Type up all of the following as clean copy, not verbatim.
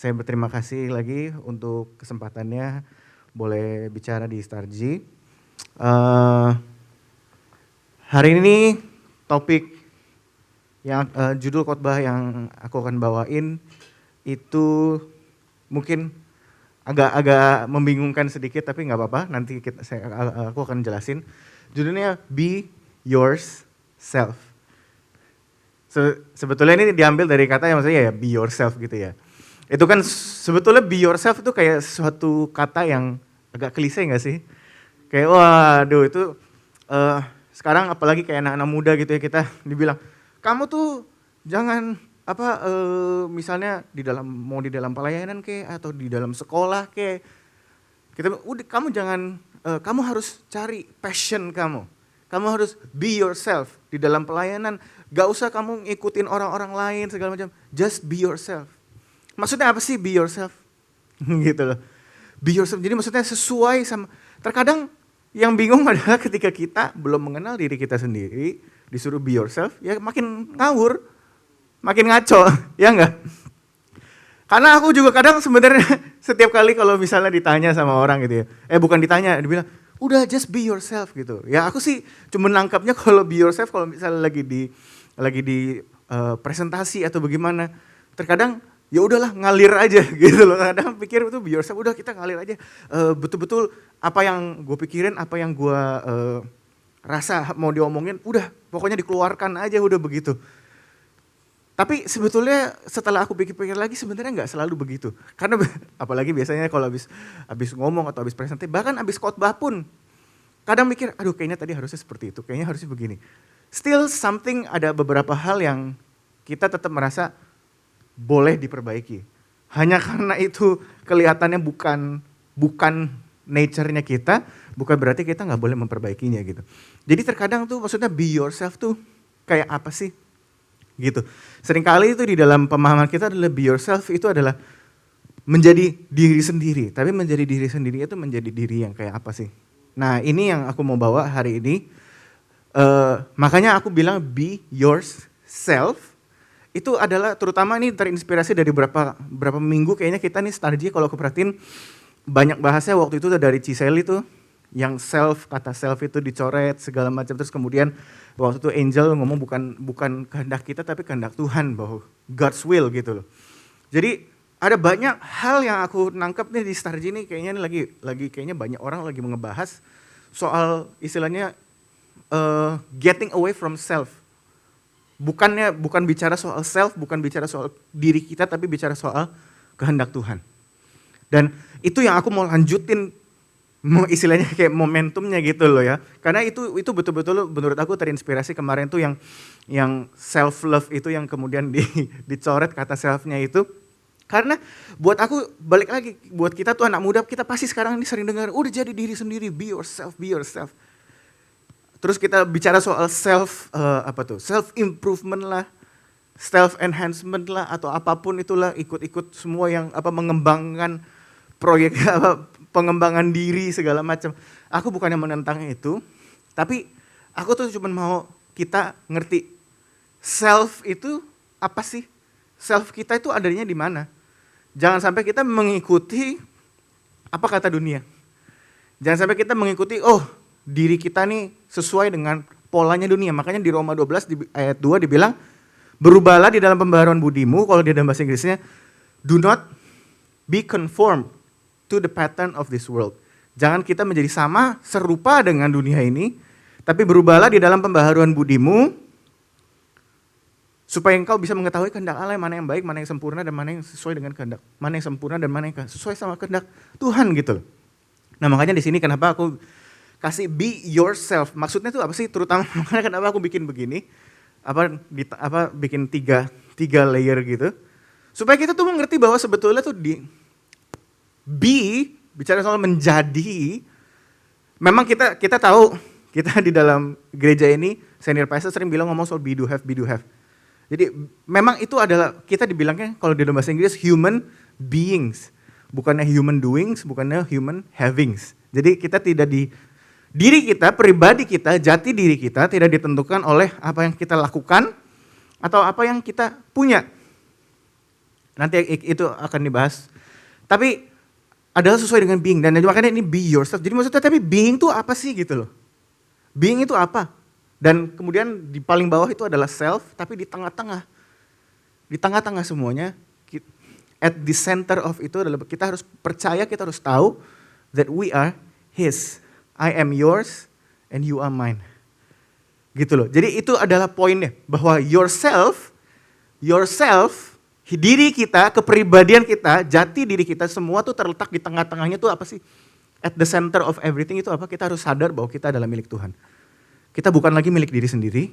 Saya berterima kasih lagi untuk kesempatannya boleh bicara di Starji. Hari ini topik yang judul khotbah yang aku akan bawain itu mungkin agak membingungkan sedikit, tapi nggak apa-apa. Nanti aku akan jelasin. Judulnya Be Yourself. Sebetulnya ini diambil dari kata yang maksudnya ya be yourself gitu ya. Itu kan sebetulnya be yourself itu kayak suatu kata yang agak klise nggak sih? Kayak waduh itu sekarang apalagi kayak anak-anak muda gitu ya, kita dibilang kamu tuh jangan misalnya mau di dalam pelayanan atau di dalam sekolah kamu jangan kamu harus cari passion kamu. Kamu harus be yourself di dalam pelayanan. Gak usah kamu ngikutin orang-orang lain segala macam. Just be yourself. Maksudnya apa sih be yourself? Gitu loh. Be yourself. Jadi maksudnya sesuai sama. Terkadang yang bingung adalah ketika kita belum mengenal diri kita sendiri, disuruh be yourself, ya makin ngawur, makin ngaco, ya enggak? Karena aku juga kadang sebenarnya setiap kali kalau misalnya ditanya sama orang gitu ya, bukan ditanya, dibilang, udah just be yourself gitu. Ya aku sih cuma nangkapnya kalau be yourself kalau misalnya lagi di presentasi atau bagaimana, terkadang ya udahlah ngalir aja gitu loh. Kadang pikir itu be yourself, udah kita ngalir aja, betul-betul apa yang gue pikirin, apa yang gue rasa mau diomongin, udah pokoknya dikeluarkan aja, udah begitu. Tapi sebetulnya setelah aku pikir-pikir lagi sebenarnya nggak selalu begitu. Karena apalagi biasanya kalau habis ngomong atau habis presentasi, bahkan habis khotbah pun kadang mikir, aduh kayaknya tadi harusnya seperti itu, kayaknya harusnya begini. Still something, ada beberapa hal yang kita tetap merasa boleh diperbaiki. Hanya karena itu kelihatannya bukan nature-nya kita, bukan berarti kita nggak boleh memperbaikinya gitu. Jadi terkadang tuh maksudnya be yourself tuh kayak apa sih? Gitu. Seringkali itu di dalam pemahaman kita adalah be yourself itu adalah menjadi diri sendiri. Tapi menjadi diri sendiri itu menjadi diri yang kayak apa sih? Nah ini yang aku mau bawa hari ini. Makanya aku bilang be yourself. Itu adalah terutama ini terinspirasi dari berapa minggu kayaknya kita nih Starji kalau aku perhatiin banyak bahasnya waktu itu dari Ciseli tuh. Yang kata self itu dicoret segala macam, terus kemudian waktu itu Angel ngomong bukan kehendak kita tapi kehendak Tuhan, bahwa God's will gitu loh. Jadi ada banyak hal yang aku nangkep nih di Starji ini, kayaknya lagi kayaknya banyak orang lagi ngebahas soal istilahnya getting away from self. Bukan bicara soal self, bukan bicara soal diri kita, tapi bicara soal kehendak Tuhan. Dan itu yang aku mau lanjutin, istilahnya kayak momentumnya gitu loh ya. Karena itu betul-betul menurut aku terinspirasi kemarin tuh yang self love itu yang kemudian dicoret kata selfnya itu. Karena buat aku balik lagi, buat kita tuh anak muda, kita pasti sekarang ini sering dengar udah jadi diri sendiri, be yourself, be yourself. Terus kita bicara soal self improvement lah, self enhancement lah, atau apapun itulah, ikut semua yang mengembangkan proyek pengembangan diri segala macam. Aku bukannya menentang itu, tapi aku tuh cuma mau kita ngerti self itu apa sih? Self kita itu adanya di mana? Jangan sampai kita mengikuti apa kata dunia. Jangan sampai kita mengikuti diri kita nih sesuai dengan polanya dunia. Makanya di Roma 12 di ayat 2 dibilang berubahlah di dalam pembaharuan budimu, kalau di dalam bahasa Inggrisnya do not be conformed to the pattern of this world. Jangan kita menjadi sama, serupa dengan dunia ini, tapi berubahlah di dalam pembaharuan budimu, supaya engkau bisa mengetahui kehendak Allah, mana yang baik, mana yang sempurna, dan mana yang sesuai dengan kehendak, mana yang sempurna dan mana yang sesuai sama kehendak Tuhan gitu. Nah makanya di sini kenapa aku kasih be yourself, maksudnya itu apa sih? Terutama makanya kenapa aku bikin begini, bikin tiga layer gitu, supaya kita tuh mengerti bahwa sebetulnya tuh bicara soal menjadi, memang kita tahu, kita di dalam gereja ini, senior pastor sering bilang ngomong soal be do have. Jadi memang itu adalah, kita dibilangnya kalau di dalam bahasa Inggris human beings, bukannya human doings, bukannya human havings. Jadi kita tidak diri kita, pribadi kita, jati diri kita tidak ditentukan oleh apa yang kita lakukan atau apa yang kita punya. Nanti itu akan dibahas. Tapi adalah sesuai dengan being, dan makanya ini be yourself. Jadi maksudnya tapi being itu apa sih gitu loh. Being itu apa? Dan kemudian di paling bawah itu adalah self, tapi di tengah-tengah. Di tengah-tengah semuanya, at the center of itu adalah kita harus percaya, kita harus tahu that we are His. I am yours and you are mine. Gitu loh. Jadi itu adalah poinnya, bahwa yourself, diri kita, kepribadian kita, jati diri kita, semua tuh terletak di tengah-tengahnya tuh apa sih? At the center of everything itu apa? Kita harus sadar bahwa kita adalah milik Tuhan. Kita bukan lagi milik diri sendiri.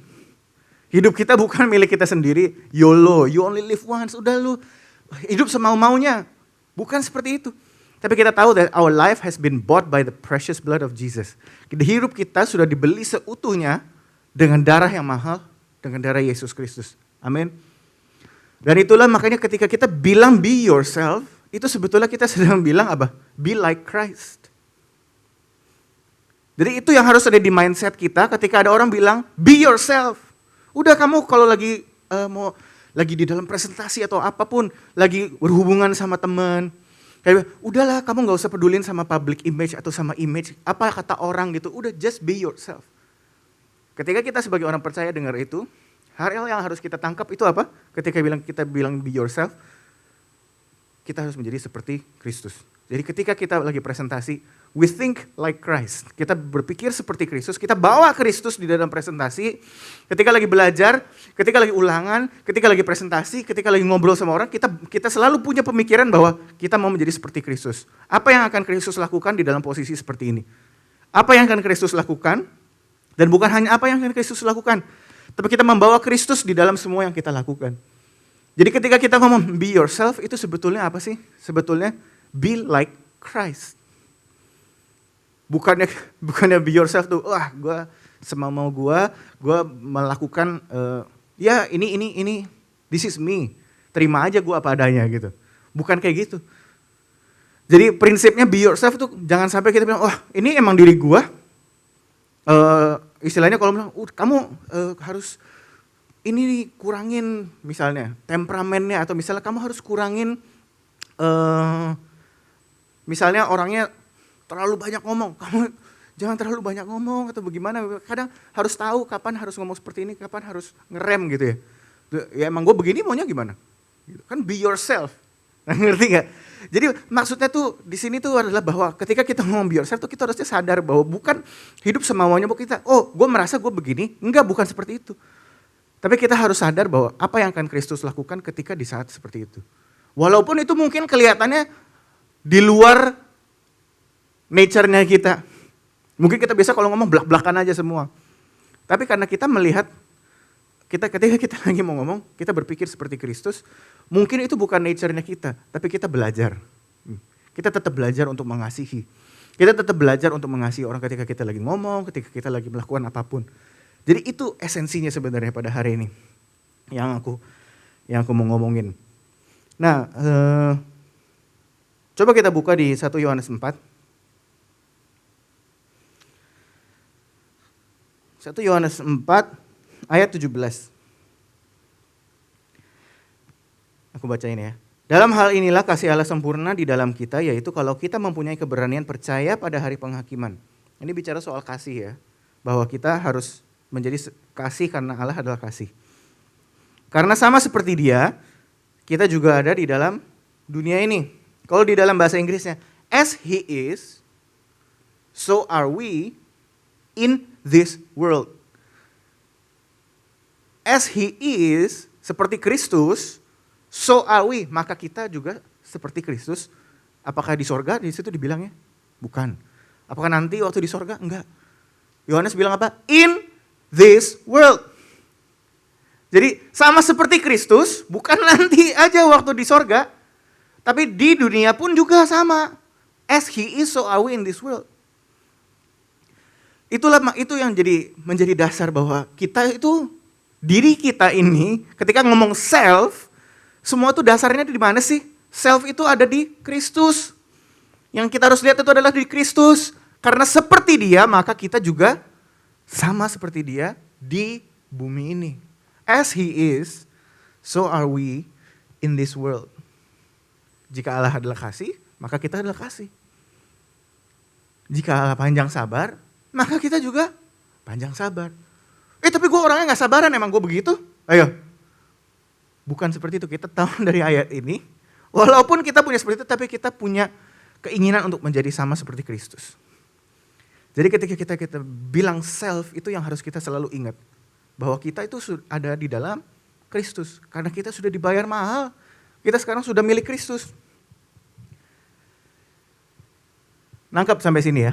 Hidup kita bukan milik kita sendiri. YOLO, you only live once. Udah lu hidup semau-maunya. Bukan seperti itu. Tapi kita tahu that our life has been bought by the precious blood of Jesus. Hidup kita sudah dibeli seutuhnya dengan darah yang mahal, dengan darah Yesus Kristus. Amin. Dan itulah makanya ketika kita bilang be yourself, itu sebetulnya kita sedang bilang apa? Be like Christ. Jadi itu yang harus ada di mindset kita ketika ada orang bilang be yourself. Udah kamu kalau lagi lagi di dalam presentasi atau apapun, lagi berhubungan sama teman, kayak udahlah kamu nggak usah pedulin sama public image atau sama image apa kata orang gitu. Udah just be yourself. Ketika kita sebagai orang percaya dengar itu, hal yang harus kita tangkap itu apa? Ketika kita bilang be yourself, kita harus menjadi seperti Kristus. Jadi ketika kita lagi presentasi, we think like Christ. Kita berpikir seperti Kristus, kita bawa Kristus di dalam presentasi. Ketika lagi belajar, ketika lagi ulangan, ketika lagi presentasi, ketika lagi ngobrol sama orang, kita selalu punya pemikiran bahwa kita mau menjadi seperti Kristus. Apa yang akan Kristus lakukan di dalam posisi seperti ini? Apa yang akan Kristus lakukan? Dan bukan hanya apa yang akan Kristus lakukan, tapi kita membawa Kristus di dalam semua yang kita lakukan. Jadi ketika kita ngomong be yourself, itu sebetulnya apa sih? Sebetulnya be like Christ. Bukannya be yourself tuh, wah gue semau gue melakukan, ya ini, this is me. Terima aja gue apa adanya gitu. Bukan kayak gitu. Jadi prinsipnya be yourself tuh jangan sampai kita bilang, wah ini emang diri gue. Istilahnya kalau bilang, kamu harus ini kurangin misalnya temperamennya, atau misalnya kamu harus kurangin misalnya orangnya terlalu banyak ngomong, kamu jangan terlalu banyak ngomong atau bagaimana. Kadang harus tahu kapan harus ngomong seperti ini, kapan harus ngerem gitu ya. Ya emang gue begini maunya gimana? Kan be yourself. Ngerti gak? Jadi maksudnya tuh di sini tuh adalah bahwa ketika kita ngomong be yourself tuh kita harusnya sadar bahwa bukan hidup semaunya bahwa kita, oh gue merasa gue begini. Enggak, bukan seperti itu. Tapi kita harus sadar bahwa apa yang akan Kristus lakukan ketika di saat seperti itu. Walaupun itu mungkin kelihatannya di luar nature-nya kita. Mungkin kita biasa kalau ngomong belak-belakan aja semua. Tapi karena kita melihat, ketika kita lagi mau ngomong, kita berpikir seperti Kristus, mungkin itu bukan nature-nya kita, tapi kita belajar. Kita tetap belajar untuk mengasihi. Kita tetap belajar untuk mengasihi orang ketika kita lagi ngomong, ketika kita lagi melakukan apapun. Jadi itu esensinya sebenarnya pada hari ini yang aku mau ngomongin. Nah, coba kita buka di 1 Yohanes 4. 1 Yohanes 4 ayat 17. Aku bacain ya. Dalam hal inilah kasih Allah sempurna di dalam kita, yaitu kalau kita mempunyai keberanian percaya pada hari penghakiman. Ini bicara soal kasih ya, bahwa kita harus menjadi kasih karena Allah adalah kasih. Karena sama seperti Dia, kita juga ada di dalam dunia ini. Kalau di dalam bahasa Inggrisnya, as He is, so are we in this world. As He is, seperti Kristus, so are we. Maka kita juga seperti Kristus. Apakah di sorga? Di situ dibilangnya? Bukan. Apakah nanti waktu di sorga? Enggak. Yohanes bilang apa? In this world. Jadi sama seperti Kristus, bukan nanti aja waktu di sorga, tapi di dunia pun juga sama. As He is, so are we in this world. Itu yang menjadi dasar bahwa kita itu, diri kita ini, ketika ngomong self, semua itu dasarnya di mana sih? Self itu ada di Kristus. Yang kita harus lihat itu adalah di Kristus. Karena seperti Dia, maka kita juga sama seperti Dia di bumi ini. As He is, so are we in this world. Jika Allah adalah kasih, maka kita adalah kasih. Jika Allah panjang sabar, maka kita juga panjang sabar. Tapi gue orangnya gak sabaran, emang gue begitu? Ayo. Bukan seperti itu, kita tahu dari ayat ini, walaupun kita punya seperti itu, tapi kita punya keinginan untuk menjadi sama seperti Kristus. Jadi ketika kita bilang self, itu yang harus kita selalu ingat. Bahwa kita itu ada di dalam Kristus. Karena kita sudah dibayar mahal, kita sekarang sudah milik Kristus. Nangkap sampai sini ya.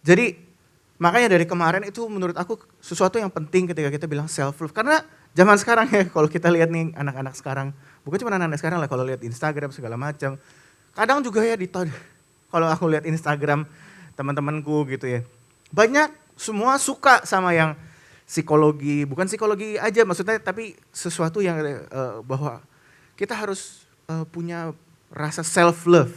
Jadi makanya dari kemarin itu menurut aku sesuatu yang penting ketika kita bilang self love. Karena zaman sekarang ya, kalau kita lihat nih anak-anak sekarang, bukan cuma anak-anak sekarang lah, kalau lihat Instagram segala macam. Kadang juga ya kalau aku lihat Instagram teman-temanku gitu ya. Banyak semua suka sama yang psikologi, bukan psikologi aja maksudnya, tapi sesuatu yang bahwa kita harus punya rasa self love.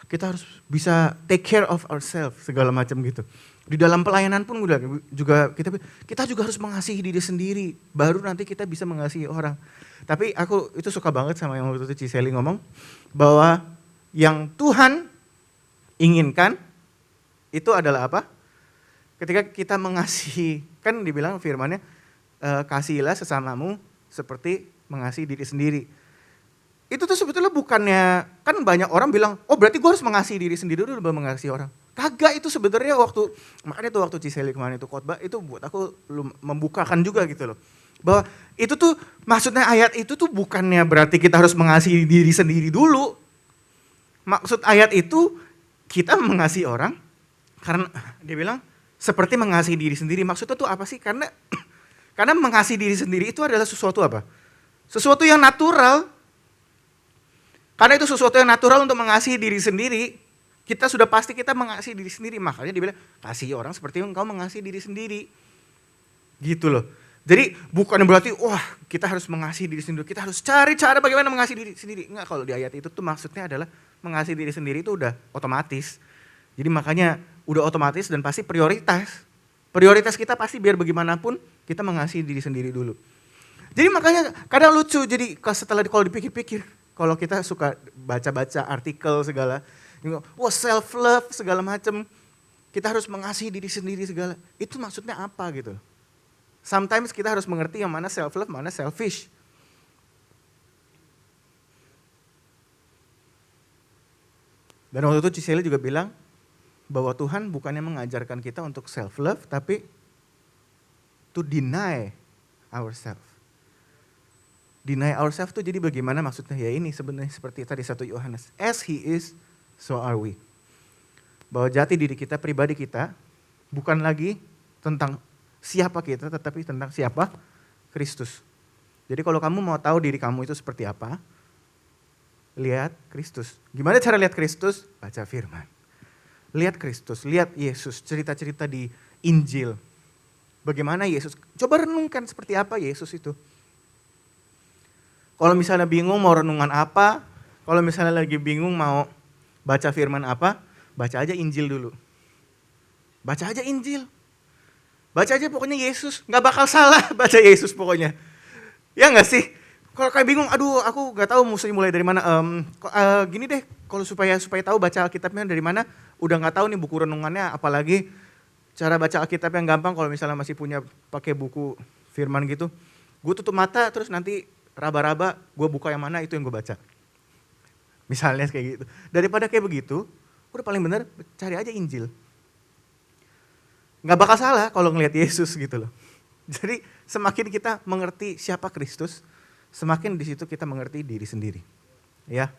Kita harus bisa take care of ourselves segala macam gitu. Di dalam pelayanan pun juga kita juga harus mengasihi diri sendiri, baru nanti kita bisa mengasihi orang. Tapi aku itu suka banget sama yang waktu itu Ciseli ngomong bahwa yang Tuhan inginkan itu adalah apa? Ketika kita mengasihi, kan dibilang firman-Nya, kasihilah sesamamu seperti mengasihi diri sendiri. Itu tuh sebetulnya bukannya, kan banyak orang bilang, oh berarti gue harus mengasihi diri sendiri dulu baru mengasihi orang. Kagak, itu sebenarnya makanya tuh waktu Ciseli kemarin itu khotbah, itu buat aku membukakan juga gitu loh. Bahwa itu tuh, maksudnya ayat itu tuh bukannya berarti kita harus mengasihi diri sendiri dulu. Maksud ayat itu, kita mengasihi orang, karena dia bilang, seperti mengasihi diri sendiri. Maksudnya tuh apa sih? Karena mengasihi diri sendiri itu adalah sesuatu apa? Sesuatu yang natural. Karena itu sesuatu yang natural untuk mengasihi diri sendiri. Kita sudah pasti kita mengasihi diri sendiri. Makanya dibilang, kasih orang seperti engkau mengasihi diri sendiri. Gitu loh. Jadi bukan berarti, wah kita harus mengasihi diri sendiri. Kita harus cari cara bagaimana mengasihi diri sendiri. Enggak, kalau di ayat itu tuh maksudnya adalah mengasihi diri sendiri itu udah otomatis. Jadi makanya udah otomatis dan pasti prioritas. Prioritas kita pasti biar bagaimanapun kita mengasihi diri sendiri dulu. Jadi makanya kadang lucu, jadi setelah kalau dipikir-pikir, kalau kita suka baca-baca artikel segala, wah self love segala macam, kita harus mengasihi diri sendiri segala. Itu maksudnya apa gitu? Sometimes kita harus mengerti yang mana self love, mana selfish. Dan waktu itu Ciseli juga bilang bahwa Tuhan bukannya mengajarkan kita untuk self love, tapi to deny ourselves. Deny ourselves itu jadi bagaimana maksudnya? Ya ini sebenarnya seperti tadi 1 Yohanes. As he is, so are we. Bahwa jati diri kita, pribadi kita, bukan lagi tentang siapa kita, tetapi tentang siapa? Kristus. Jadi kalau kamu mau tahu diri kamu itu seperti apa, lihat Kristus. Gimana cara lihat Kristus? Baca firman. Lihat Kristus, lihat Yesus, cerita-cerita di Injil. Bagaimana Yesus, coba renungkan seperti apa Yesus itu. Kalau misalnya bingung mau renungan apa, kalau misalnya lagi bingung mau baca firman apa, baca aja Injil dulu. Baca aja Injil. Baca aja pokoknya Yesus, gak bakal salah baca Yesus pokoknya. Ya gak sih? Kalau kayak bingung, aduh aku gak tahu mesti mulai dari mana. Gini deh, kalau supaya tahu baca Alkitabnya dari mana, udah gak tahu nih buku renungannya, apalagi cara baca Alkitab yang gampang kalau misalnya masih punya pakai buku firman gitu. Gue tutup mata terus nanti raba-raba, gue buka yang mana itu yang gue baca. Misalnya kayak gitu. Daripada kayak begitu, udah paling benar cari aja Injil. Gak bakal salah kalau ngelihat Yesus gitu loh. Jadi semakin kita mengerti siapa Kristus, semakin di situ kita mengerti diri sendiri. Ya.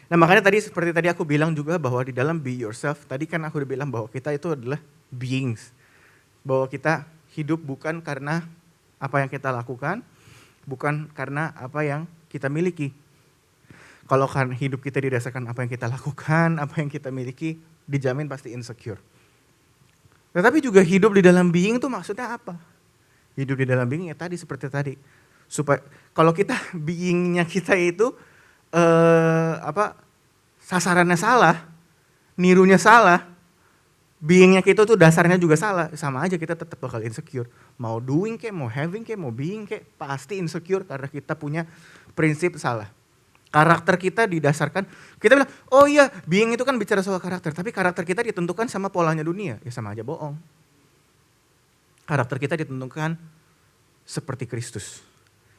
Nah makanya seperti tadi aku bilang juga bahwa di dalam be yourself, tadi kan aku udah bilang bahwa kita itu adalah beings. Bahwa kita hidup bukan karena apa yang kita lakukan, bukan karena apa yang kita miliki. Kalau kan hidup kita didasarkan apa yang kita lakukan, apa yang kita miliki, dijamin pasti insecure. Tetapi juga hidup di dalam being itu maksudnya apa? Hidup di dalam being ya tadi seperti tadi. Supaya kalau kita beingnya kita itu sasarannya salah, nirunya salah, beingnya kita tuh dasarnya juga salah, sama aja kita tetap bakal insecure. Mau doing kayak, mau having kayak, mau being kayak, pasti insecure karena kita punya prinsip salah. Karakter kita didasarkan, kita bilang, oh iya being itu kan bicara soal karakter, tapi karakter kita ditentukan sama polanya dunia, ya sama aja bohong. Karakter kita ditentukan seperti Kristus.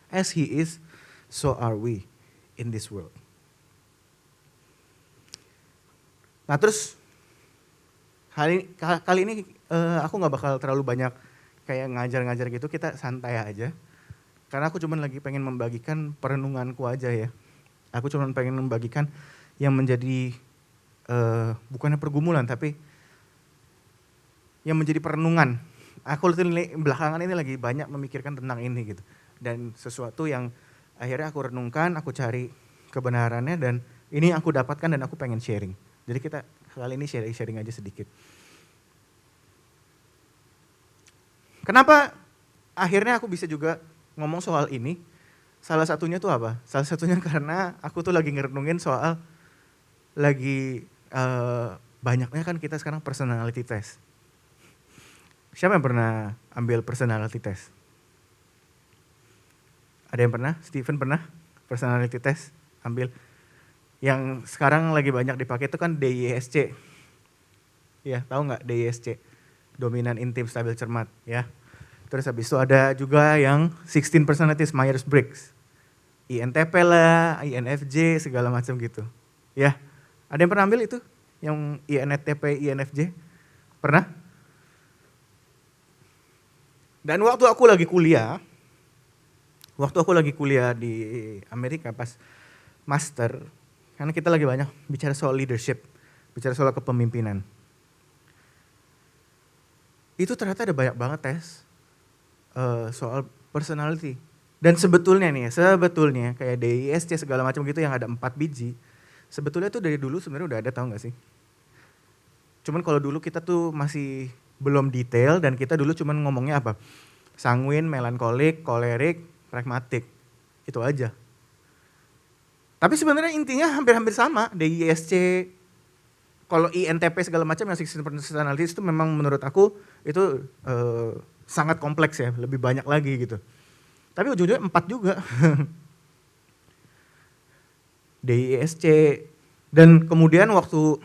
As he is, so are we in this world. Nah terus, kali ini aku gak bakal terlalu banyak kayak ngajar-ngajar gitu, kita santai aja. Karena aku cuma lagi pengen membagikan perenunganku aja ya. Aku cuma pengen membagikan yang menjadi, bukannya pergumulan, tapi yang menjadi perenungan. Aku belakangan ini lagi banyak memikirkan tentang ini gitu. Dan sesuatu yang akhirnya aku renungkan, aku cari kebenarannya, dan ini aku dapatkan dan aku pengen sharing. Jadi kita kali ini sharing aja sedikit. Kenapa akhirnya aku bisa juga ngomong soal ini? Salah satunya tuh apa? Salah satunya karena aku tuh lagi ngerenungin soal banyaknya kan kita sekarang personality test. Siapa yang pernah ambil personality test? Ada yang pernah? Steven pernah personality test ambil? Yang sekarang lagi banyak dipakai itu kan DISC. Ya, tahu nggak DISC? Dominan, intim, stabil, cermat, ya. Terus habis itu ada juga yang 16 personalities, Myers-Briggs. INTP lah, INFJ, segala macam gitu. Ya, ada yang pernah ambil itu? Yang INTP, INFJ? Pernah? Dan waktu aku lagi kuliah di Amerika pas master, karena kita lagi banyak bicara soal leadership, bicara soal kepemimpinan. Itu ternyata ada banyak banget tes soal personality. Dan sebetulnya kayak DISC segala macam gitu yang ada 4 biji, sebetulnya tuh dari dulu sebenarnya udah ada, tahu gak sih? Cuman kalau dulu kita tuh masih belum detail dan kita dulu cuman ngomongnya apa? Sanguin, melankolik, kolerik, pragmatik. Itu aja. Tapi sebenarnya intinya hampir-hampir sama. DISC, kalau INTP segala macam yang 16 personalities itu memang menurut aku itu sangat kompleks ya, lebih banyak lagi gitu. Tapi ujung-ujungnya 4 juga. DISC. Dan kemudian waktu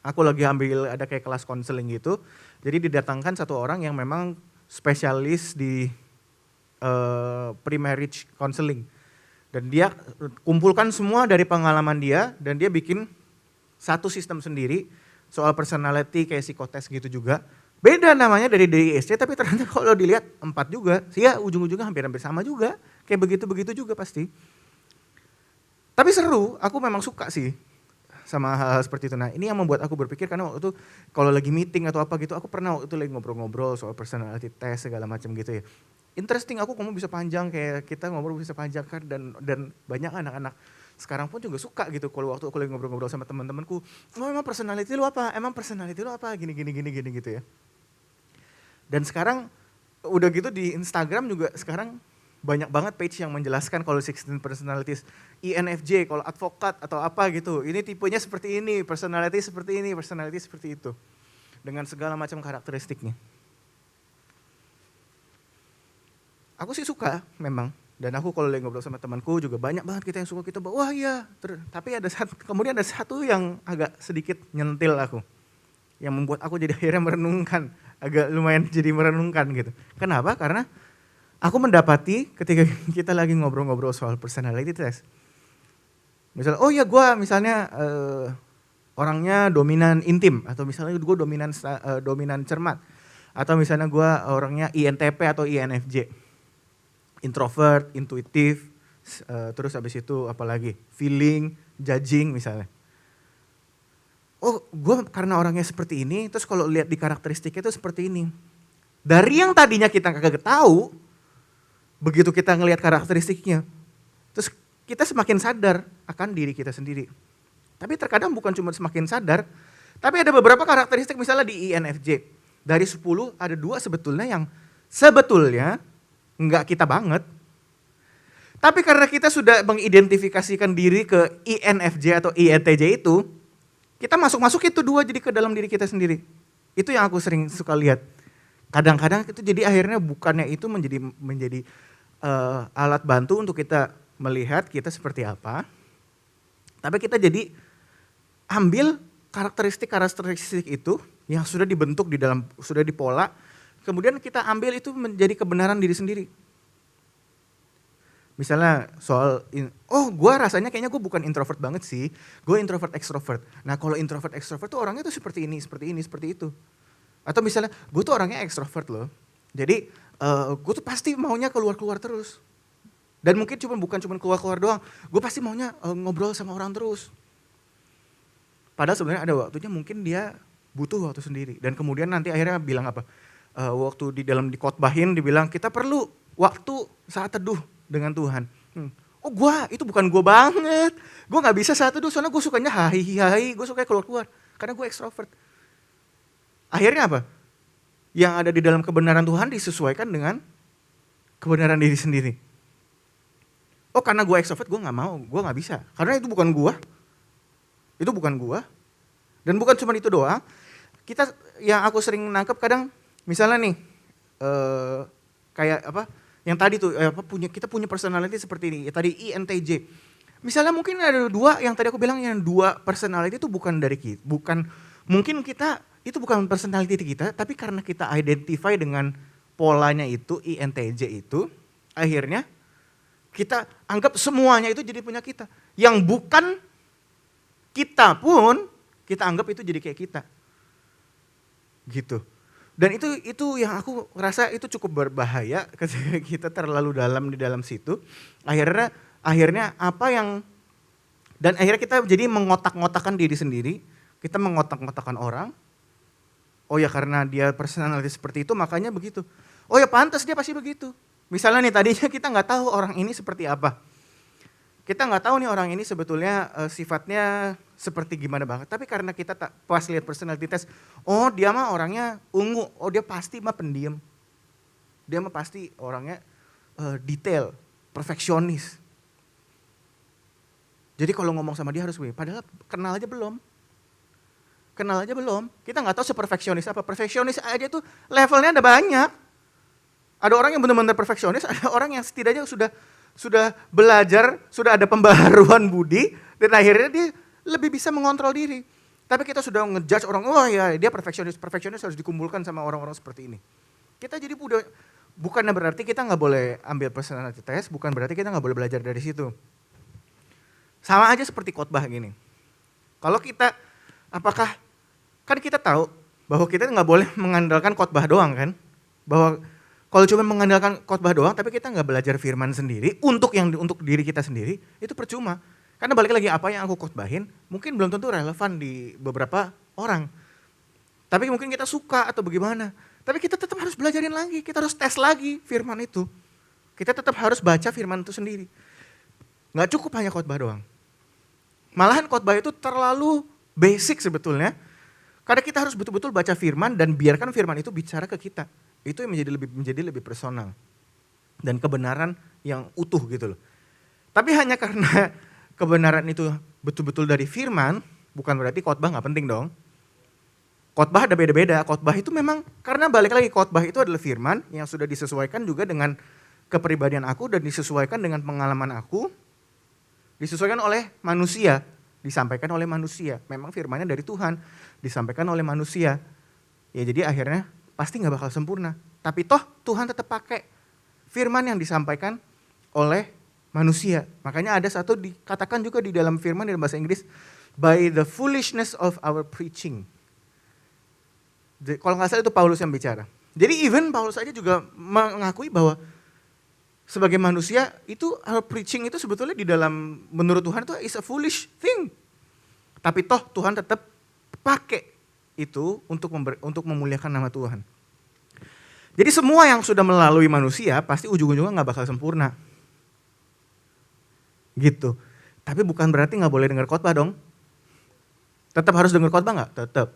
aku lagi ambil ada kayak kelas konseling gitu, jadi didatangkan satu orang yang memang spesialis di pre-marriage counseling. Dan dia kumpulkan semua dari pengalaman dia dan dia bikin satu sistem sendiri soal personality kayak psikotes gitu juga. Beda namanya dari DISC tapi ternyata kalau dilihat 4 juga. Ya ujung-ujungnya hampir-hampir sama juga. Kayak begitu-begitu juga pasti. Tapi seru, aku memang suka sih sama hal-hal seperti itu. Nah ini yang membuat aku berpikir karena waktu itu kalau lagi meeting atau apa gitu, aku pernah waktu itu lagi ngobrol-ngobrol soal personality test segala macam gitu ya. Interesting, aku ngomong bisa panjang, kayak kita ngobrol bisa panjang kan, dan banyak anak-anak sekarang pun juga suka gitu kalau waktu aku lagi ngobrol-ngobrol sama teman-temanku, oh emang personality lu apa? Emang personality lu apa? Gini gitu ya. Dan sekarang udah gitu di Instagram juga sekarang banyak banget page yang menjelaskan kalau 16 personalities, INFJ kalau advokat atau apa gitu, ini tipenya seperti ini, personality seperti ini, personality seperti itu. Dengan segala macam karakteristiknya. Aku sih suka memang, dan aku kalau lagi ngobrol sama temanku juga banyak banget kita yang suka, kita wah iya, tapi kemudian ada satu yang agak sedikit nyentil aku, yang membuat aku jadi akhirnya merenungkan, agak lumayan jadi merenungkan gitu. Kenapa? Karena aku mendapati ketika kita lagi ngobrol-ngobrol soal personality test, misalnya oh ya gue misalnya orangnya dominan intim, atau misalnya gue dominan cermat, atau misalnya gue orangnya INTP atau INFJ. Introvert, intuitif, terus habis itu apalagi feeling, judging misalnya. Oh gue karena orangnya seperti ini, terus kalau lihat di karakteristiknya itu seperti ini. Dari yang tadinya kita kagak tahu, begitu kita ngelihat karakteristiknya, terus kita semakin sadar akan diri kita sendiri. Tapi terkadang bukan cuma semakin sadar, tapi ada beberapa karakteristik misalnya di INFJ. Dari 10 ada 2 sebetulnya yang sebetulnya enggak kita banget. Tapi karena kita sudah mengidentifikasikan diri ke INFJ atau INTJ itu, kita masuk itu 2 jadi ke dalam diri kita sendiri. Itu yang aku sering suka lihat. Kadang-kadang itu jadi akhirnya bukannya itu menjadi alat bantu untuk kita melihat kita seperti apa, tapi kita jadi ambil karakteristik itu yang sudah dibentuk sudah dipola, kemudian kita ambil itu menjadi kebenaran diri sendiri. Misalnya soal, gue rasanya kayaknya gue bukan introvert banget sih, gue introvert extrovert. Nah kalau introvert extrovert tuh orangnya tuh seperti ini, seperti itu. Atau misalnya gue tuh orangnya extrovert loh, jadi gue tuh pasti maunya keluar-keluar terus. Dan mungkin bukan cuma keluar-keluar doang, gue pasti maunya ngobrol sama orang terus. Padahal sebenarnya ada waktunya mungkin dia butuh waktu sendiri. Dan kemudian nanti akhirnya bilang apa, waktu di khotbahin dibilang kita perlu waktu saat teduh dengan Tuhan. Oh itu bukan gue banget, gue gak bisa saat teduh soalnya gue sukanya hahi, gue suka keluar-keluar karena gue extrovert. Akhirnya apa? Yang ada di dalam kebenaran Tuhan disesuaikan dengan kebenaran diri sendiri. Oh karena gue extrovert gue gak mau, gue gak bisa. Karena itu bukan gue. Dan bukan cuma itu doang. Yang aku sering nangkep kadang, misalnya nih, kayak apa? Yang tadi tuh, kita punya personality seperti ini. Ya, tadi INTJ. Misalnya mungkin ada dua, yang tadi aku bilang yang dua personality itu bukan dari kita, mungkin kita itu bukan personality kita, tapi karena kita identify dengan polanya itu, INTJ itu, akhirnya kita anggap semuanya itu jadi punya kita. Yang bukan kita pun, kita anggap itu jadi kayak kita. Gitu. Dan itu yang aku rasa itu cukup berbahaya ketika kita terlalu dalam di dalam situ. Akhirnya apa yang, dan akhirnya kita jadi mengotak-ngotakan diri sendiri, kita mengotak-ngotakan orang. Oh ya karena dia personality seperti itu makanya begitu. Oh ya pantas dia pasti begitu. Misalnya nih tadinya kita nggak tahu orang ini seperti apa. Kita nggak tahu nih orang ini sebetulnya sifatnya seperti gimana banget. Tapi karena kita pas lihat personality test, oh dia mah orangnya ungu, oh dia pasti mah pendiam. Dia mah pasti orangnya detail, perfeksionis. Jadi kalau ngomong sama dia harus padahal kenal aja belum. Kita nggak tahu seperfeksionis apa. Perfeksionis aja tuh levelnya ada banyak. Ada orang yang benar-benar perfeksionis, ada orang yang setidaknya sudah belajar, sudah ada pembaharuan budi, dan akhirnya dia lebih bisa mengontrol diri. Tapi kita sudah ngejudge orang, oh ya dia perfeksionis harus dikumpulkan sama orang-orang seperti ini. Kita jadi bukannya berarti kita nggak boleh ambil personality test, bukan berarti kita nggak boleh belajar dari situ. Sama aja seperti khotbah gini. Kalau kita, kan kita tahu bahwa kita nggak boleh mengandalkan khotbah doang kan, bahwa kalau cuma mengandalkan khotbah doang, tapi kita nggak belajar firman sendiri untuk diri kita sendiri, itu percuma. Karena balik lagi apa yang aku khotbahin, mungkin belum tentu relevan di beberapa orang. Tapi mungkin kita suka atau bagaimana. Tapi kita tetap harus belajarin lagi, kita harus tes lagi firman itu. Kita tetap harus baca firman itu sendiri. Nggak cukup hanya khotbah doang. Malahan khotbah itu terlalu basic sebetulnya. Karena kita harus betul-betul baca firman dan biarkan firman itu bicara ke kita. Itu yang menjadi lebih personal. Dan kebenaran yang utuh gitu loh. Tapi hanya karena kebenaran itu betul-betul dari firman, bukan berarti khotbah gak penting dong. Khotbah ada beda-beda. Khotbah itu memang, karena balik lagi khotbah itu adalah firman yang sudah disesuaikan juga dengan kepribadian aku dan disesuaikan dengan pengalaman aku. Disesuaikan oleh manusia. Disampaikan oleh manusia. Memang firmannya dari Tuhan, disampaikan oleh manusia. Ya jadi akhirnya pasti gak bakal sempurna. Tapi toh Tuhan tetap pakai firman yang disampaikan oleh manusia. Makanya ada satu dikatakan juga di dalam firman dalam bahasa Inggris, by the foolishness of our preaching. Kalau gak salah itu Paulus yang bicara. Jadi even Paulus aja juga mengakui bahwa sebagai manusia itu our preaching itu sebetulnya di dalam menurut Tuhan itu is a foolish thing. Tapi toh Tuhan tetap pakai itu untuk memuliakan nama Tuhan. Jadi semua yang sudah melalui manusia pasti ujung-ujungnya gak bakal sempurna. Gitu. Tapi bukan berarti gak boleh dengar khotbah dong. Tetap harus dengar khotbah gak? Tetap.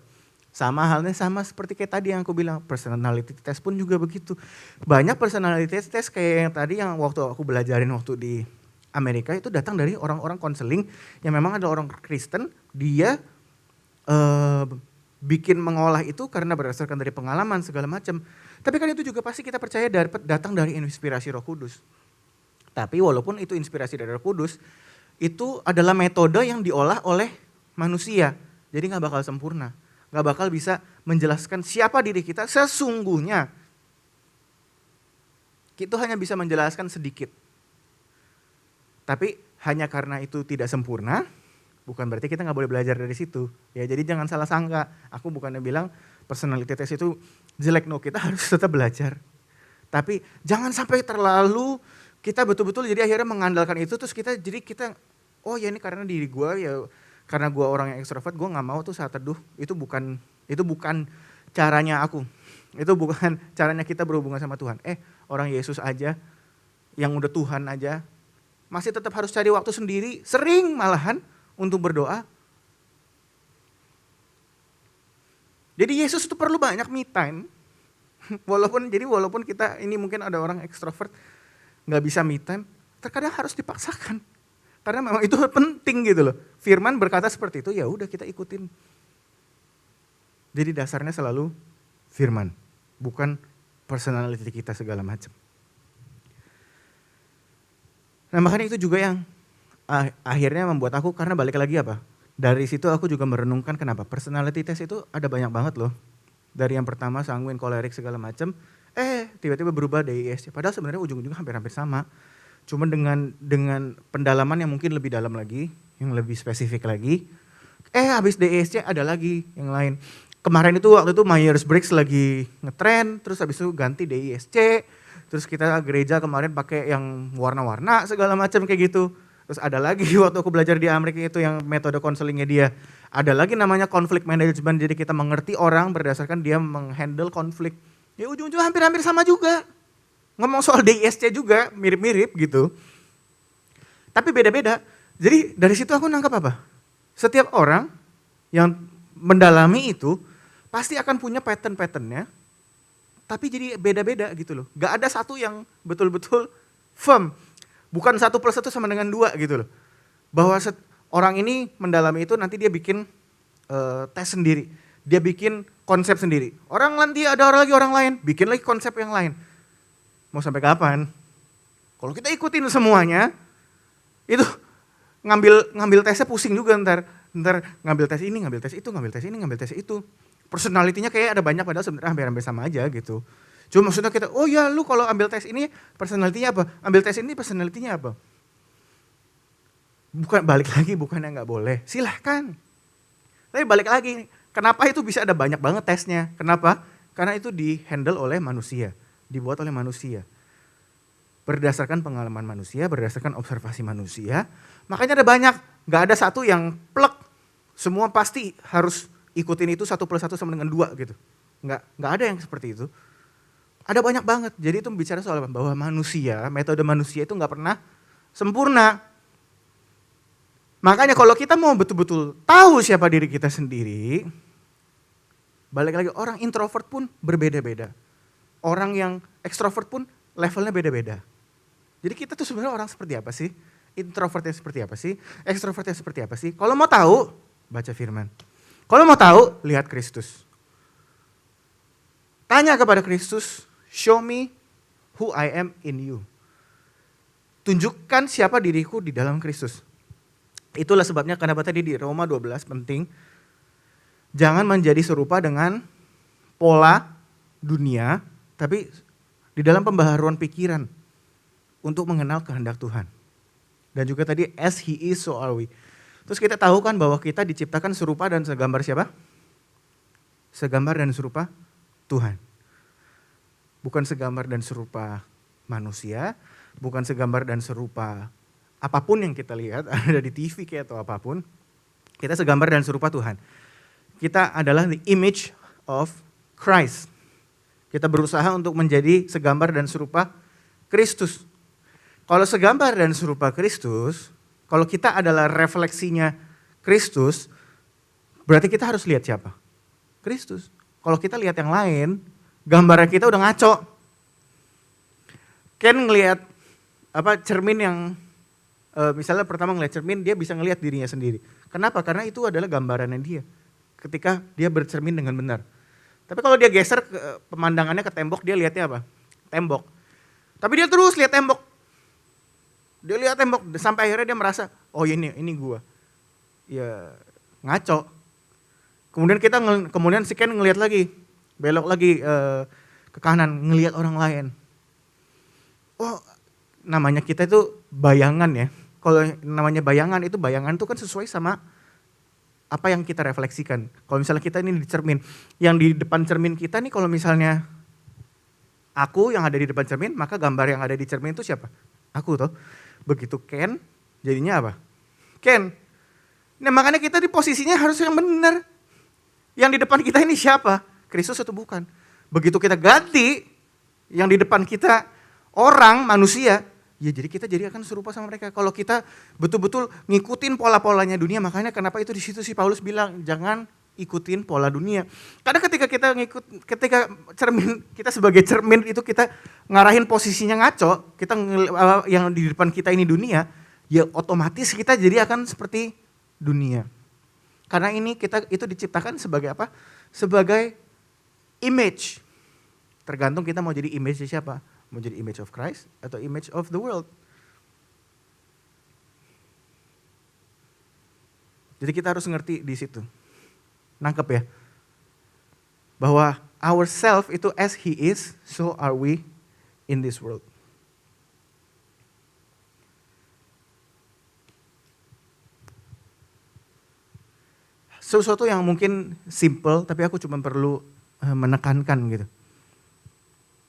Sama halnya sama seperti kayak tadi yang aku bilang, personality test pun juga begitu. Banyak personality test kayak yang tadi yang waktu aku belajarin waktu di Amerika itu datang dari orang-orang konseling yang memang ada orang Kristen, dia bikin mengolah itu karena berdasarkan dari pengalaman segala macam. Tapi kan itu juga pasti kita percaya datang dari inspirasi Roh Kudus. Tapi walaupun itu inspirasi dari Roh Kudus, itu adalah metode yang diolah oleh manusia. Jadi gak bakal sempurna. Gak bakal bisa menjelaskan siapa diri kita sesungguhnya. Itu hanya bisa menjelaskan sedikit. Tapi hanya karena itu tidak sempurna, bukan berarti kita gak boleh belajar dari situ. Ya, jadi jangan salah sangka. Aku bukannya bilang personality test itu jelek, no, kita harus tetap belajar. Tapi jangan sampai terlalu kita betul-betul jadi akhirnya mengandalkan itu, terus kita oh ya ini karena diri gue, ya karena gue orang yang ekstrovert, gue gak mau tuh saat teduh. Itu bukan caranya aku. Itu bukan caranya kita berhubungan sama Tuhan. Orang Yesus aja, yang udah Tuhan aja, masih tetap harus cari waktu sendiri, sering malahan untuk berdoa. Jadi Yesus itu perlu banyak me time. Walaupun kita ini mungkin ada orang ekstrovert nggak bisa me time, terkadang harus dipaksakan. Karena memang itu penting gitu loh. Firman berkata seperti itu, ya udah kita ikutin. Jadi dasarnya selalu firman, bukan personality kita segala macam. Nah makanya itu juga yang akhirnya membuat aku, karena balik lagi apa? Dari situ aku juga merenungkan kenapa personality test itu ada banyak banget loh. Dari yang pertama sanguin, kolerik segala macam, tiba-tiba berubah DISC. Padahal sebenarnya ujung-ujungnya hampir-hampir sama. Cuma dengan pendalaman yang mungkin lebih dalam lagi, yang lebih spesifik lagi. Habis DISC ada lagi yang lain. Kemarin waktu itu Myers-Briggs lagi ngetren, terus habis itu ganti DISC. Terus kita gereja kemarin pakai yang warna-warna segala macam kayak gitu. Terus ada lagi waktu aku belajar di Amerika itu yang metode konselingnya dia. Ada lagi namanya conflict management, jadi kita mengerti orang berdasarkan dia menghandle konflik. Ya ujung-ujungnya hampir-hampir sama juga. Ngomong soal DISC juga mirip-mirip gitu. Tapi beda-beda. Jadi dari situ aku nangkap apa? Setiap orang yang mendalami itu pasti akan punya pattern-patternnya. Tapi jadi beda-beda gitu loh. Gak ada satu yang betul-betul firm. Bukan 1 plus 1 sama dengan 2 gitu loh. Bahwa orang ini mendalami itu nanti dia bikin tes sendiri. Dia bikin konsep sendiri. Nanti ada orang lain, bikin lagi konsep yang lain. Mau sampai kapan? Kalau kita ikutin semuanya, itu ngambil tesnya pusing juga ntar ngambil tes ini, ngambil tes itu, ngambil tes ini, ngambil tes itu. Personalitinya kayak ada banyak padahal sebenarnya hampir-hampir sama aja gitu. Cuma maksudnya kita, oh ya lu kalau ambil tes ini personalitinya apa? Ambil tes ini personalitinya apa? Balik lagi bukannya nggak boleh, silahkan. Tapi balik lagi, kenapa itu bisa ada banyak banget tesnya? Kenapa? Karena itu di-handle oleh manusia, dibuat oleh manusia. Berdasarkan pengalaman manusia, berdasarkan observasi manusia, makanya ada banyak, nggak ada satu yang plek. Semua pasti harus ikutin itu 1 plus 1 sama dengan 2 gitu. Nggak ada yang seperti itu. Ada banyak banget, jadi itu bicara soal bahwa manusia, metode manusia itu nggak pernah sempurna. Makanya kalau kita mau betul-betul tahu siapa diri kita sendiri, balik lagi orang introvert pun berbeda-beda. Orang yang ekstrovert pun levelnya beda-beda. Jadi kita tuh sebenarnya orang seperti apa sih? Introvertnya seperti apa sih? Ekstrovertnya seperti apa sih? Kalau mau tahu, baca firman. Kalau mau tahu, lihat Kristus. Tanya kepada Kristus, show me who I am in you. Tunjukkan siapa diriku di dalam Kristus. Itulah sebabnya kenapa tadi di Roma 12 penting. Jangan menjadi serupa dengan pola dunia, tapi di dalam pembaharuan pikiran untuk mengenal kehendak Tuhan. Dan juga tadi as he is so are we. Terus kita tahu kan bahwa kita diciptakan serupa dan segambar siapa? Segambar dan serupa Tuhan. Bukan segambar dan serupa manusia, bukan segambar dan serupa apapun yang kita lihat, ada di TV kayak atau apapun. Kita segambar dan serupa Tuhan. Kita adalah the image of Christ. Kita berusaha untuk menjadi segambar dan serupa Kristus. Kalau segambar dan serupa Kristus, kalau kita adalah refleksinya Kristus, berarti kita harus lihat siapa? Kristus. Kalau kita lihat yang lain, gambarnya kita udah ngaco. Ken ngelihat cermin yang misalnya pertama ngelihat cermin, dia bisa ngelihat dirinya sendiri. Kenapa? Karena itu adalah gambarannya dia. ketika dia bercermin dengan benar. Tapi kalau dia geser pemandangannya ke tembok, dia lihatnya apa? Tembok. Tapi dia terus lihat tembok. Dia lihat tembok sampai akhirnya dia merasa, oh ini gua. Ya ngaco. Kemudian si Ken ngelihat lagi, belok lagi ke kanan, ngelihat orang lain. Oh, namanya kita itu bayangan ya. Kalau namanya bayangan tuh kan sesuai sama apa yang kita refleksikan. Kalau misalnya kita ini di cermin, yang di depan cermin kita nih kalau misalnya aku yang ada di depan cermin, maka gambar yang ada di cermin itu siapa? Aku toh. Begitu Ken, jadinya apa? Ken. Nah makanya kita di posisinya harus yang benar. Yang di depan kita ini siapa? Kristus atau bukan? Begitu kita ganti, yang di depan kita orang, manusia, ya jadi kita akan serupa sama mereka. Kalau kita betul-betul ngikutin pola-polanya dunia, makanya kenapa itu di situ si Paulus bilang jangan ikutin pola dunia. Karena ketika kita sebagai cermin itu kita ngarahin posisinya ngaco, kita yang di depan kita ini dunia, ya otomatis kita jadi akan seperti dunia. Karena itu diciptakan sebagai apa? Sebagai image. Tergantung kita mau jadi image siapa? Mau jadi image of Christ atau image of the world. Jadi kita harus ngerti di situ. Nangkep ya? Bahwa ourself itu as he is, so are we in this world. Sesuatu yang mungkin simple, tapi aku cuma perlu menekankan gitu.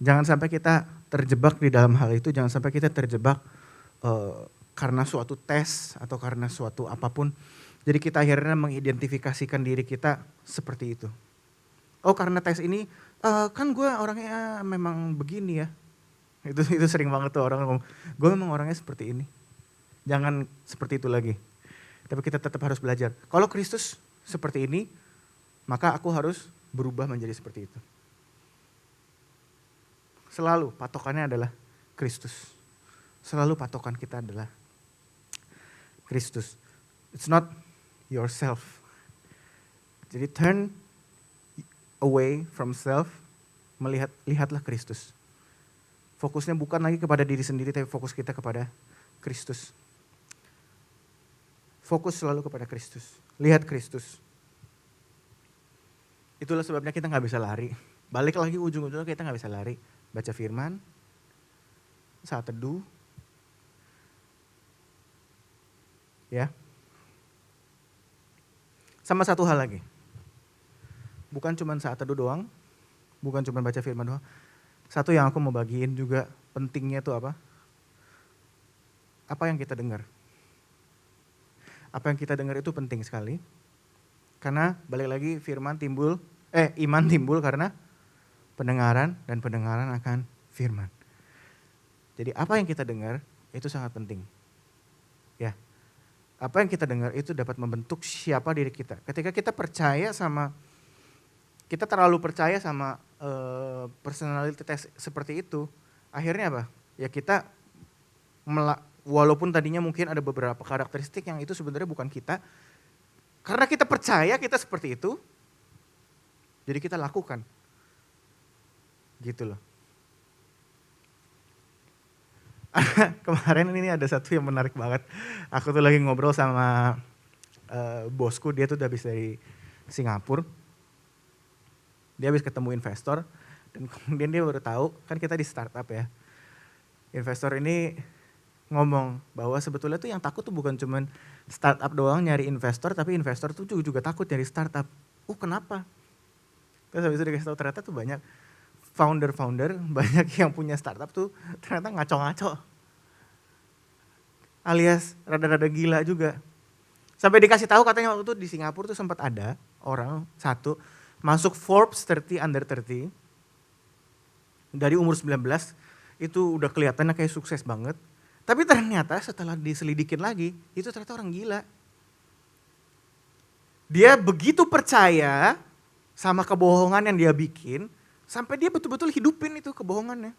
Jangan sampai kita terjebak di dalam hal itu, jangan sampai kita terjebak karena suatu tes atau karena suatu apapun. Jadi kita akhirnya mengidentifikasikan diri kita seperti itu. Oh karena tes ini, kan gue orangnya memang begini ya. Itu sering banget tuh orang ngomong, gue memang orangnya seperti ini. Jangan seperti itu lagi. Tapi kita tetap harus belajar. Kalau Kristus seperti ini, maka aku harus berubah menjadi seperti itu. Selalu patokannya adalah Kristus. Selalu patokan kita adalah Kristus. It's not yourself. Jadi turn away from self, lihatlah Kristus. Fokusnya bukan lagi kepada diri sendiri, tapi fokus kita kepada Kristus. Fokus selalu kepada Kristus. Lihat Kristus. Itulah sebabnya kita gak bisa lari. Balik lagi ujung-ujungnya kita gak bisa lari. Baca firman, saat teduh. Ya. Sama satu hal lagi. Bukan cuma saat teduh doang. Bukan cuma baca firman doang. Satu yang aku mau bagiin juga pentingnya itu apa? Apa yang kita dengar. Apa yang kita dengar itu penting sekali. Karena balik lagi iman timbul karena pendengaran dan pendengaran akan firman. Jadi apa yang kita dengar itu sangat penting. Ya. Apa yang kita dengar itu dapat membentuk siapa diri kita. Ketika kita terlalu percaya sama personality test seperti itu, akhirnya apa? Ya kita walaupun tadinya mungkin ada beberapa karakteristik yang itu sebenarnya bukan kita, karena kita percaya kita seperti itu, jadi kita lakukan. Gitu loh. Kemarin ini ada satu yang menarik banget. Aku tuh lagi ngobrol sama bosku, dia tuh udah habis dari Singapura. Dia habis ketemu investor, dan kemudian dia baru tahu, kan kita di startup ya. Investor ini ngomong bahwa sebetulnya tuh yang takut tuh bukan cuman startup doang nyari investor, tapi investor tuh juga takut nyari startup. Kenapa? Terus habis itu dikasih tahu ternyata tuh banyak founder, banyak yang punya startup tuh ternyata ngaco-ngaco. Alias rada-rada gila juga. Sampai dikasih tahu katanya waktu itu di Singapura tuh sempat ada orang satu masuk Forbes 30 under 30 dari umur 19 itu udah kelihatannya kayak sukses banget. Tapi ternyata setelah diselidikin lagi, itu ternyata orang gila. Dia begitu percaya sama kebohongan yang dia bikin, sampai dia betul-betul hidupin itu kebohongannya.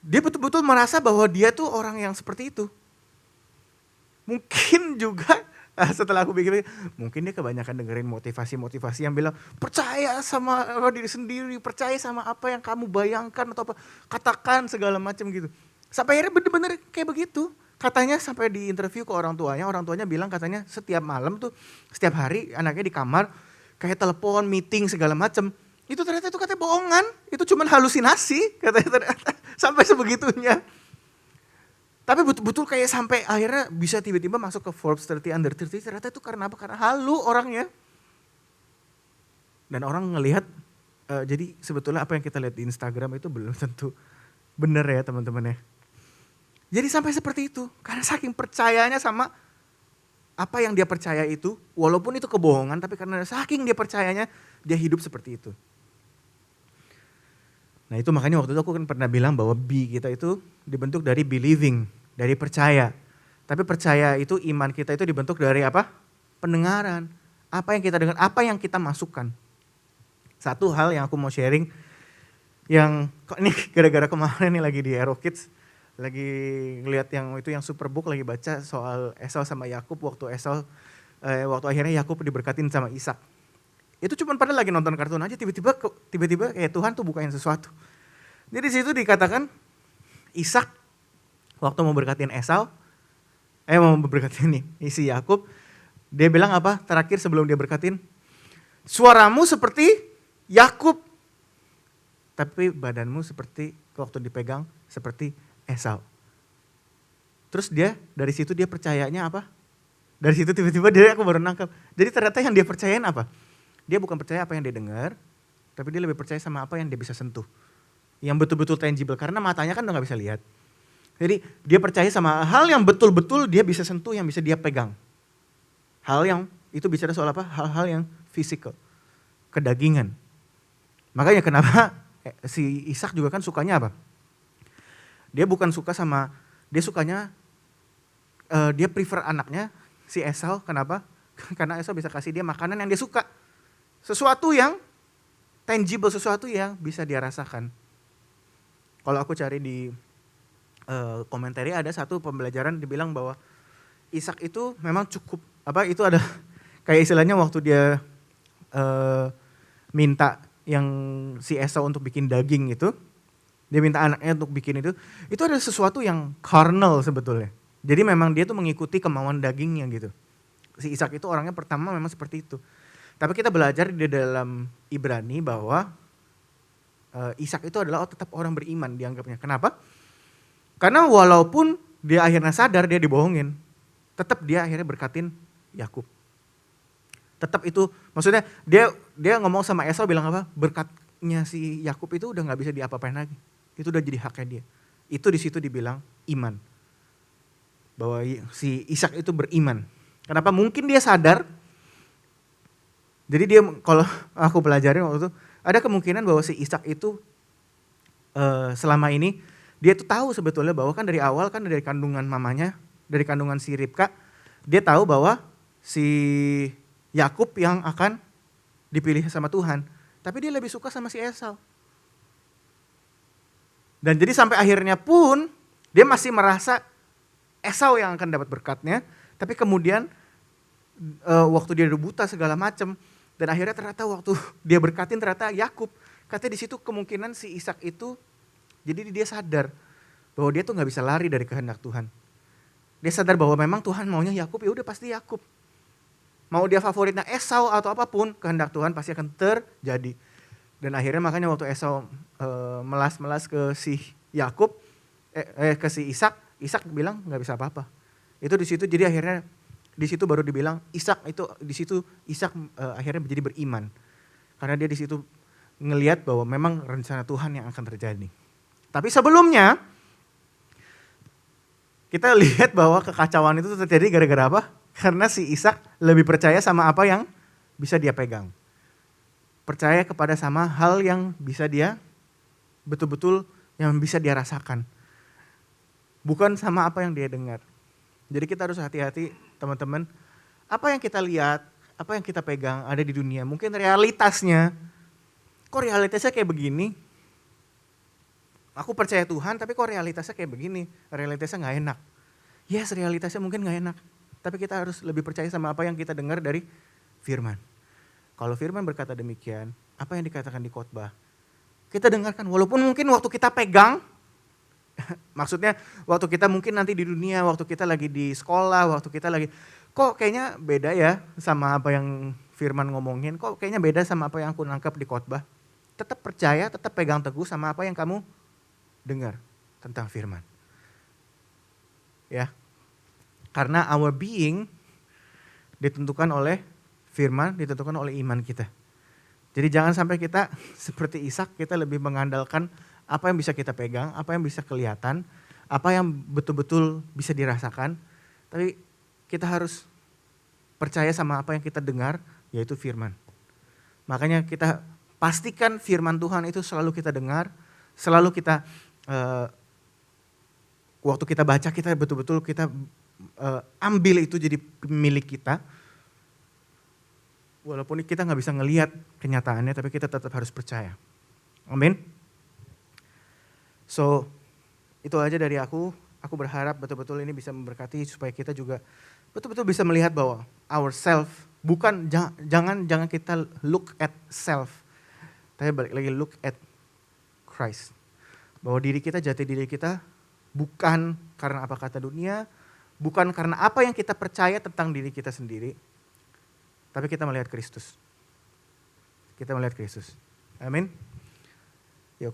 Dia betul-betul merasa bahwa dia tuh orang yang seperti itu. Mungkin juga Setelah aku pikir, mungkin dia kebanyakan dengerin motivasi-motivasi yang bilang, percaya sama diri sendiri, percaya sama apa yang kamu bayangkan atau apa, katakan segala macam gitu. Sampai akhirnya bener-bener kayak begitu. Katanya sampai di interview ke orang tuanya bilang katanya setiap malam tuh, setiap hari anaknya di kamar, kayak telepon, meeting segala macam. Itu ternyata itu katanya bohongan, itu cuma halusinasi katanya ternyata, sampai sebegitunya. Tapi betul-betul kayak sampai akhirnya bisa tiba-tiba masuk ke Forbes 30 Under 30, ternyata itu karena apa? Karena halu orangnya. Dan orang ngelihat, jadi sebetulnya apa yang kita lihat di Instagram itu belum tentu benar ya teman-teman ya. Jadi sampai seperti itu, karena saking percayanya sama apa yang dia percaya itu, walaupun itu kebohongan, tapi karena saking dia percayanya, dia hidup seperti itu. Nah itu makanya waktu itu aku kan pernah bilang bahwa B kita itu dibentuk dari believing, dari percaya. Tapi percaya itu, iman kita itu dibentuk dari apa? Pendengaran. Apa yang kita dengar, apa yang kita masukkan. Satu hal yang aku mau sharing, yang kok ini gara-gara kemarin nih lagi di Aero Kids, lagi ngeliat yang itu yang Superbook, lagi baca soal Esau sama Yakub waktu waktu akhirnya Yakub diberkatin sama Ishak. Itu cuma pada lagi nonton kartun aja tiba-tiba kayak Tuhan tuh bukain sesuatu. Jadi di situ dikatakan Ishak waktu mau berkatin Esau, mau berkatin nih si Yakub, dia bilang apa terakhir sebelum dia berkatin? Suaramu seperti Yakub, tapi badanmu seperti waktu dipegang seperti Esau. Terus dari situ dia percayanya apa? Dari situ tiba-tiba aku baru nangkap. Jadi ternyata yang dia percayain apa? Dia bukan percaya apa yang dia dengar, tapi dia lebih percaya sama apa yang dia bisa sentuh. Yang betul-betul tangible, karena matanya kan udah gak bisa lihat. Jadi dia percaya sama hal yang betul-betul dia bisa sentuh, yang bisa dia pegang. Hal yang, itu bicara soal apa? Hal-hal yang physical, kedagingan. Makanya kenapa si Ishak juga kan sukanya apa? Dia bukan suka sama, dia sukanya, dia prefer anaknya, si Esau, kenapa? Karena Esau bisa kasih dia makanan yang dia suka. Sesuatu yang tangible, sesuatu yang bisa dia rasakan. Kalau aku cari di komentari ada satu pembelajaran dibilang bahwa Ishak itu memang cukup, itu ada kayak istilahnya waktu dia minta yang si Esau untuk bikin daging itu, dia minta anaknya untuk bikin itu ada sesuatu yang carnal sebetulnya. Jadi memang dia tuh mengikuti kemauan dagingnya gitu. Si Ishak itu orangnya pertama memang seperti itu. Tapi kita belajar di dalam Ibrani bahwa Ishak itu adalah tetap orang beriman dianggapnya. Kenapa? Karena walaupun dia akhirnya sadar dia dibohongin, tetap dia akhirnya berkatin Yakub. Tetap itu, maksudnya dia ngomong sama Esau bilang apa? Berkatnya si Yakub itu udah nggak bisa diapa-apain lagi. Itu udah jadi haknya dia. Itu di situ dibilang iman. Bahwa si Ishak itu beriman. Kenapa? Mungkin dia sadar. Jadi dia, kalau aku pelajarin waktu itu, ada kemungkinan bahwa si Ishak itu selama ini, dia tuh tahu sebetulnya bahwa kan dari awal kan dari kandungan mamanya, dari kandungan si Ribka, dia tahu bahwa si Yakub yang akan dipilih sama Tuhan. Tapi dia lebih suka sama si Esau. Dan jadi sampai akhirnya pun, dia masih merasa Esau yang akan dapat berkatnya, tapi kemudian waktu dia udah buta segala macam, dan akhirnya ternyata waktu dia berkatin ternyata Yakub. Katanya di situ kemungkinan si Ishak itu, jadi dia sadar bahwa dia tuh nggak bisa lari dari kehendak Tuhan. Dia sadar bahwa memang Tuhan maunya Yakub, ya udah pasti Yakub. Mau dia favoritnya Esau atau apapun, kehendak Tuhan pasti akan terjadi. Dan akhirnya makanya waktu Esau melas-melas ke si Yakub, ke si Ishak, Ishak bilang nggak bisa apa-apa. Itu di situ jadi akhirnya di situ baru dibilang Ishak itu di situ Ishak akhirnya menjadi beriman. Karena dia di situ ngelihat bahwa memang rencana Tuhan yang akan terjadi. Tapi sebelumnya kita lihat bahwa kekacauan itu terjadi gara-gara apa? Karena si Ishak lebih percaya sama apa yang bisa dia pegang. Percaya kepada sama hal yang bisa dia betul-betul yang bisa dia rasakan. Bukan sama apa yang dia dengar. Jadi kita harus hati-hati teman-teman. Apa yang kita lihat, apa yang kita pegang ada di dunia. Mungkin realitasnya, kok realitasnya kayak begini? Aku percaya Tuhan tapi kok realitasnya kayak begini? Realitasnya gak enak. Yes, realitasnya mungkin gak enak. Tapi kita harus lebih percaya sama apa yang kita dengar dari firman. Kalau firman berkata demikian, apa yang dikatakan di khotbah, kita dengarkan. Walaupun mungkin waktu kita pegang, maksudnya waktu kita mungkin nanti di dunia, waktu kita lagi di sekolah, waktu kita lagi, kok kayaknya beda ya sama apa yang firman ngomongin, kok kayaknya beda sama apa yang aku nangkap di khotbah. Tetap percaya, tetap pegang teguh sama apa yang kamu dengar tentang firman. Ya. Karena our being ditentukan oleh firman, ditentukan oleh iman kita. Jadi jangan sampai kita seperti Ishak, kita lebih mengandalkan apa yang bisa kita pegang, apa yang bisa kelihatan, apa yang betul-betul bisa dirasakan. Tapi kita harus percaya sama apa yang kita dengar, yaitu firman. Makanya kita pastikan firman Tuhan itu selalu kita dengar, selalu kita waktu kita baca, kita betul-betul kita ambil itu jadi milik kita. Walaupun kita nggak bisa ngelihat kenyataannya, tapi kita tetap harus percaya. Amin. So, itu aja dari aku. Aku berharap betul-betul ini bisa memberkati supaya kita juga betul-betul bisa melihat bahwa ourself, bukan jangan kita look at self, tapi balik lagi look at Christ. Bahwa diri kita, jati diri kita bukan karena apa kata dunia, bukan karena apa yang kita percaya tentang diri kita sendiri, tapi kita melihat Kristus. Kita melihat Kristus. Amin. Ya,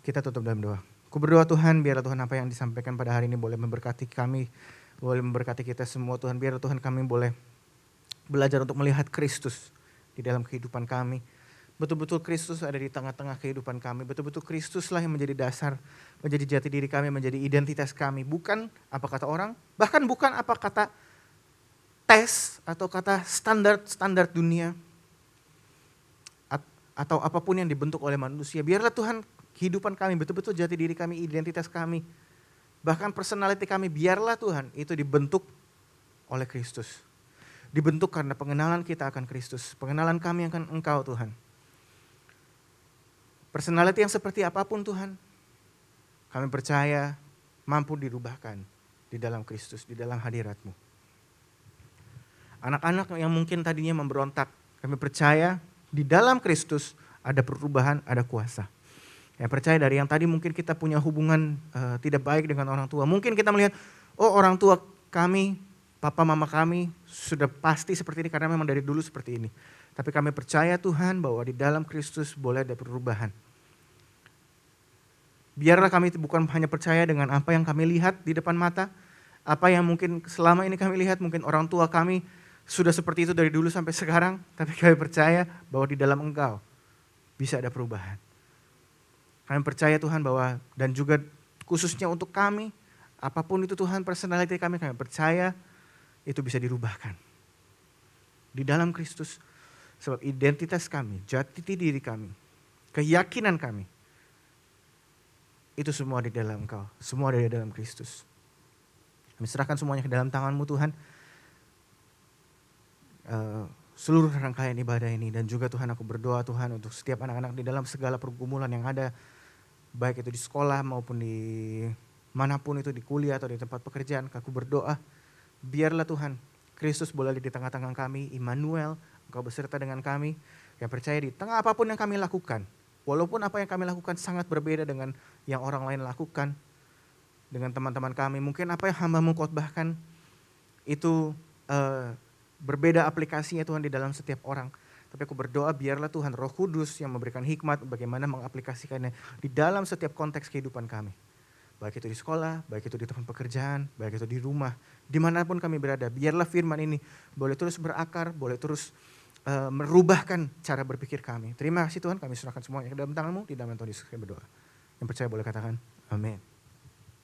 kita tutup dalam doa. Aku berdoa Tuhan, biarlah Tuhan apa yang disampaikan pada hari ini boleh memberkati kami, boleh memberkati kita semua Tuhan. Biar Tuhan kami boleh belajar untuk melihat Kristus di dalam kehidupan kami. Betul-betul Kristus ada di tengah-tengah kehidupan kami. Betul-betul Kristuslah yang menjadi dasar, menjadi jati diri kami, menjadi identitas kami. Bukan apa kata orang, bahkan bukan apa kata tes atau kata standar dunia. Atau apapun yang dibentuk oleh manusia. Biarlah Tuhan kehidupan kami, betul-betul jati diri kami, identitas kami, bahkan personality kami, biarlah Tuhan itu dibentuk oleh Kristus. Dibentuk karena pengenalan kita akan Kristus, pengenalan kami akan Engkau Tuhan. Personality yang seperti apapun Tuhan, kami percaya mampu dirubahkan di dalam Kristus, di dalam hadirat-Mu. Anak-anak yang mungkin tadinya memberontak, kami percaya di dalam Kristus ada perubahan, ada kuasa. Ya, percaya dari yang tadi mungkin kita punya hubungan tidak baik dengan orang tua. Mungkin kita melihat, oh orang tua kami, papa mama kami sudah pasti seperti ini karena memang dari dulu seperti ini. Tapi kami percaya Tuhan bahwa di dalam Kristus boleh ada perubahan. Biarlah kami bukan hanya percaya dengan apa yang kami lihat di depan mata, apa yang mungkin selama ini kami lihat, mungkin orang tua kami sudah seperti itu dari dulu sampai sekarang, tapi kami percaya bahwa di dalam Engkau bisa ada perubahan. Kami percaya Tuhan bahwa, dan juga khususnya untuk kami, apapun itu Tuhan personality kami percaya itu bisa dirubahkan. Di dalam Kristus, sebab identitas kami, jati diri kami, keyakinan kami, itu semua di dalam Engkau, semua ada di dalam Kristus. Kami serahkan semuanya ke dalam tangan-Mu Tuhan. Seluruh rangkaian ibadah ini, dan juga Tuhan aku berdoa Tuhan untuk setiap anak-anak di dalam segala pergumulan yang ada, baik itu di sekolah maupun di manapun itu, di kuliah atau di tempat pekerjaan. Aku berdoa biarlah Tuhan Kristus boleh di tengah-tengah kami, Immanuel, Engkau beserta dengan kami, yang percaya di tengah apapun yang kami lakukan, walaupun apa yang kami lakukan sangat berbeda dengan yang orang lain lakukan, dengan teman-teman kami, mungkin apa yang hamba-Mu khotbahkan itu berbeda aplikasinya Tuhan di dalam setiap orang. Tapi aku berdoa biarlah Tuhan Roh Kudus yang memberikan hikmat bagaimana mengaplikasikannya di dalam setiap konteks kehidupan kami. Baik itu di sekolah, baik itu di tempat pekerjaan, baik itu di rumah, dimanapun kami berada. Biarlah firman ini boleh terus berakar, boleh terus merubahkan cara berpikir kami. Terima kasih Tuhan, kami serahkan semuanya ke dalam tangan-Mu, di dalam Tuhan Yesus kami berdoa. Yang percaya boleh katakan amin.